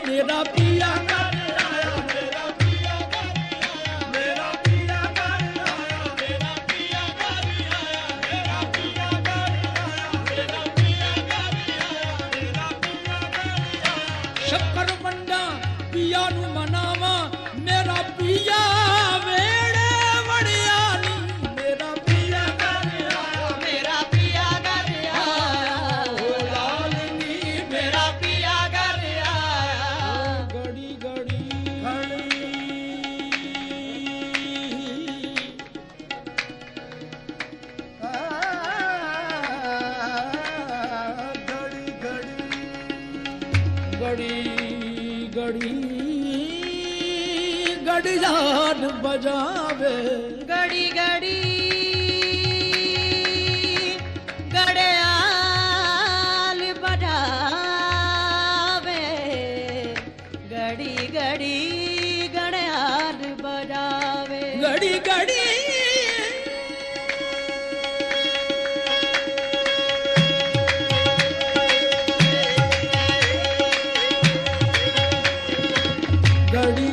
मेरा पिया घर आया, मेरा पिया घर आया, मेरा पिया घर आया, मेरा पिया घर आया, मेरा पिया घर आया, मेरा पिया घर आया, मेरा पिया घर आया। शक्कर मंडा पिया नु मनावा, मेरा पिया वेड़े वड़ियानी, मेरा पिया घर आया, मेरा पिया घर आया, ओ लालनी मेरा पिया घर आया। घड़ी घड़ी घड़ी घड़ी घड़ी घड़ियाल बजावे, घड़ी घड़ी घड़ियाल बजावे, घड़ी घड़ी घड़ियाल बजावे, घड़ी घड़ी घड़ी